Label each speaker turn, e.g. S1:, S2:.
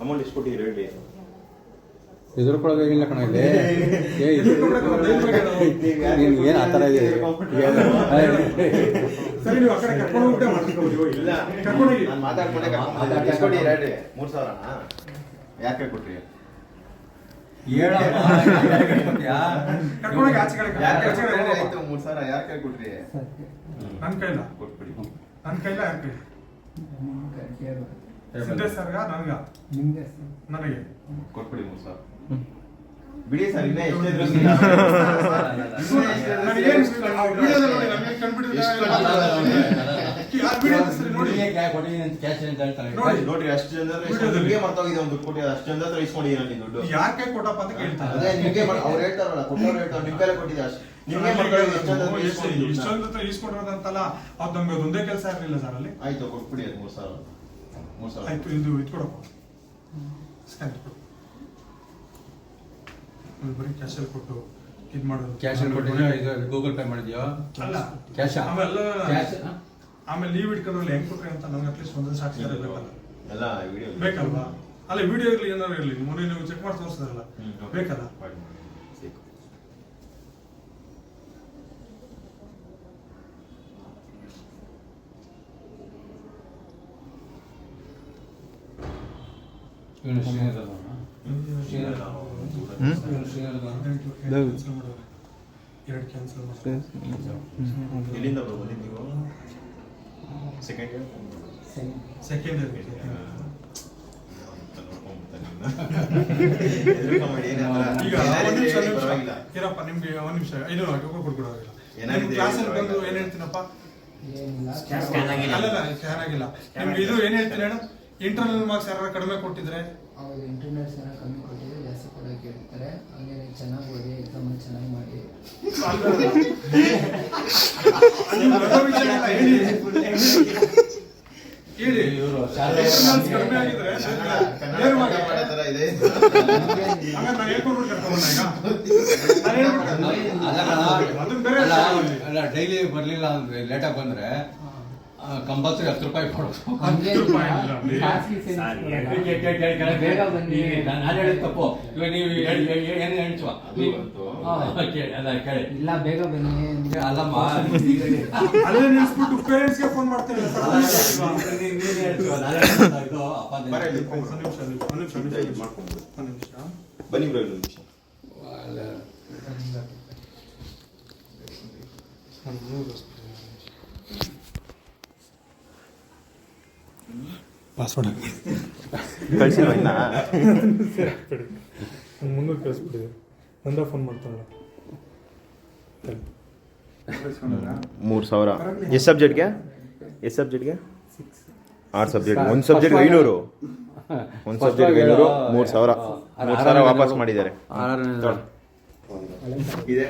S1: Amount ಎಷ್ಟು ಕೊಟ್ಟಿದ್ದೀರಿ ಹೇಳಿ.
S2: ಎದುರುಕೊಳ್ಳೋದಿಲ್ಲ ಕಣ ಇಲ್ಲಿ. ಏನು ಆ ಥರ ಇದೆ.
S3: ಸರಿ ನೀವು ಆ ಕಡೆ ಕರ್ಕೊಂಡು ಊಟ ಮಾಡ್ತೀವಿ.
S1: ಇಲ್ಲ ನಾನು ಮಾತಾಡ್ಕೊಂಡೆ ಎಷ್ಟು ಕೊಟ್ಟಿದ್ದೀರಿ ಹೇಳಿ. 3000ನ ಯಾಕೆ ಕೊಟ್ರಿ?
S3: ಕರ್ಕೊಂಡೋಗಿ ಆಚೆ ಕಡೆ
S1: ಯಾಕೆ 3000 ಯಾಕೆ ಕೊಟ್ರಿ?
S3: ನನ್ನ ಕೈಲ
S1: ಕೊಟ್ಬಿಡಿ.
S3: ನನ್ನ ಕೈಲ ಯಾರ ಕೈ? ಸಿದ್ದೇಶ್ ಸರ್ಗ ನನಗೆ
S1: ಕೊಟ್ಬಿಡಿ 3000 ಬಿಡಿ ಸರ್. ಇನ್ನೇ ಎಷ್ಟು ನೋಡ್ರಿ ಅಷ್ಟು ಜನ ನಿಮ್ಗೆ ಮರ್ತೋಗಿದೆ. ಒಂದು ದುಡ್ಡು ಕೊಟ್ಟಿ ಅಷ್ಟು ಜನ ಹತ್ರ ಇಸ್ಕೊಂಡಿದ್ದೀನಿ ನಾನು ದುಡ್ಡು.
S3: ಯಾರ ಕೈ ಕೊಟ್ಟಪ್ಪ ಅಂತ ಕೇಳ್ತಾರೆ.
S1: ಅದೇ ನಿಮ್ಗೆ ಅವ್ರು ಹೇಳ್ತಾರಲ್ಲ, ಕೊಟ್ಟವ್ರು ಹೇಳ್ತಾರೆ ನಿಮ್ ಕೈಲೇ ಕೊಟ್ಟಿದ್ದೆ ಅಷ್ಟು. ನಿಮ್ಗೆ ಮರ್ತೋಗಿದೆ
S3: ಇಷ್ಟೊಂದು ಹತ್ರ ಈಸ್ಕೊಂಡಿರೋದಂತಲ್ಲ. ಅದು ನಮ್ಗೆ ಅದೊಂದೇ ಕೆಲಸ ಇರಲಿಲ್ಲ ಸರ್ ಅಲ್ಲಿ.
S1: ಆಯ್ತು ಕೊಟ್ಬಿಡಿ ಅದು 3000
S3: ಆಯ್ತು. ಇದು ಕೊಡಪ್ಪ ಸ್ಕ್ಯಾನ್ ಕೊಡು. ಬರೀ ಕ್ಯಾಶಲ್ಲಿ ಕೊಟ್ಟು ಇದು ಮಾಡೋದು.
S2: ಕ್ಯಾಶಲ್ಲಿ ಕೊಟ್ಟಿದ್ಯಾ? ಇದು ಗೂಗಲ್ ಪೇ ಮಾಡಿದ್ಯಾ?
S3: ಅಲ್ಲ
S2: ಕ್ಯಾಶ್.
S3: ಆಮೇಲೆ ಲೀವ್ ಇಟ್ಕೊಂಡ್ರಲ್ಲಿ ಹೆಂಗ್ ಕೊಟ್ರಿ ಅಂತ ನಮ್ಗೆ ಅಟ್ಲೀಸ್ಟ್ ಒಂದೊಂದು ಸಾಕ್ಷಿ ಬೇಕಲ್ಲ.
S1: ಎಲ್ಲ ವಿಡಿಯೋ
S3: ಬೇಕಲ್ವಾ? ಅಲ್ಲ ವಿಡಿಯೋ ಇರಲಿ ಏನಾದ್ರು ಇರಲಿ, ಮೊನ್ನೆ ನೀವು ಚೆಕ್ ಮಾಡಿ ತೋರಿಸಿದ್ರಲ್ಲ, ಬೇಕಲ್ಲ.
S1: ಎಲ್ಲಿಂದ ಬಂದಿದ್ದು ನೀವು? ಸೆಕೆಂಡ್ ಇಯರ್
S3: ಈಗ ಏನಪ್ಪ ನಿಮ್ಗೆ ಒಂದ್ ನಿಮಿಷ 500 ಕೊಡ್ಕೊಡೋದಿಲ್ಲ. ಕ್ಲಾಸಲ್ಲಿ ಬಂದು ಏನ್ ಹೇಳ್ತೀನಪ್ಪ? ಅಲ್ಲ ಸ್ಕ್ಯಾನ್ ಆಗಿಲ್ಲ. ನಿಮ್ಗೆ ಇದು ಏನ್ ಹೇಳ್ತೀನಿ ಹೇಳು. ಇಂಟರ್ನಲ್ ಮಾರ್ಕ್ಸ್ ಯಾರು ಕಡಿಮೆ ಕೊಟ್ಟಿದ್ರೆ
S4: ಅವ್ರು ಇಂಟರ್ನಲ್ ಚೆನ್ನಾಗಿ ಕಮ್ಮಿ ಕೊಟ್ಟಿದ್ರೆ ಜಾಸ್ತಿ ಕೊಡೋಕೆ ಹೇಳ್ತಾರೆ. ಹಂಗೆ ಚೆನ್ನಾಗಿ ಓದಿ ಎಕ್ಸಾಮ್ ಚೆನ್ನಾಗಿ ಮಾಡಿ
S3: ಕಡಿಮೆ ಆಗಿದ್ರೆ
S2: ಡೈಲಿ ಬರ್ಲಿಲ್ಲ ಅಂದ್ರೆ ಲೇಟಾಗಿ ಬಂದ್ರೆ ಕಂಪಲ್ಸರಿ 10 ರೂಪಾಯಿ ಕೊಡಬೇಕು.
S4: ಬೇಗ ಬನ್ನಿ.
S2: ನಾನು ಹೇಳಿದ ತಪ್ಪು. ಇವಾಗ ನೀವು ಏನು ಹೇಳ್ತೀವ?
S4: ಇಲ್ಲ ಬೇಗ ಬನ್ನಿ
S2: ಅಲ್ಲಮ್ಮ,
S3: ಅಲ್ಲೇ ನಿಲ್ಸ್ಬಿಟ್ಟು ಪೇರೆಂಟ್ಸ್ಗೆ ಫೋನ್ ಮಾಡ್ತೇವೆ.
S1: ಬನ್ನಿ ಬ್ರೋ, ಒಂದು ನಿಮಿಷ.
S3: ಪಾಸ್ವರ್ಡ್
S1: ಕಳಿಸಿಲ್ವ ಇನ್ನ?
S3: ಮುಂದೆ ಕಳಿಸ್ಬಿಟ್ಟಿದೆ. ನಂದ ಫೋನ್ ಮಾಡ್ತಾಳೆ.
S1: 3000 ಎಷ್ಟು ಸಬ್ಜೆಕ್ಟ್ಗೆ? 6 ಸಬ್ಜೆಕ್ಟ್. ಒಂದು ಸಬ್ಜೆಕ್ಟ್ 500. ಒಂದು ಸಬ್ಜೆಕ್ಟ್ 500. 3000 ವಾಪಸ್ ಮಾಡಿದ್ದಾರೆ. ಇದೆ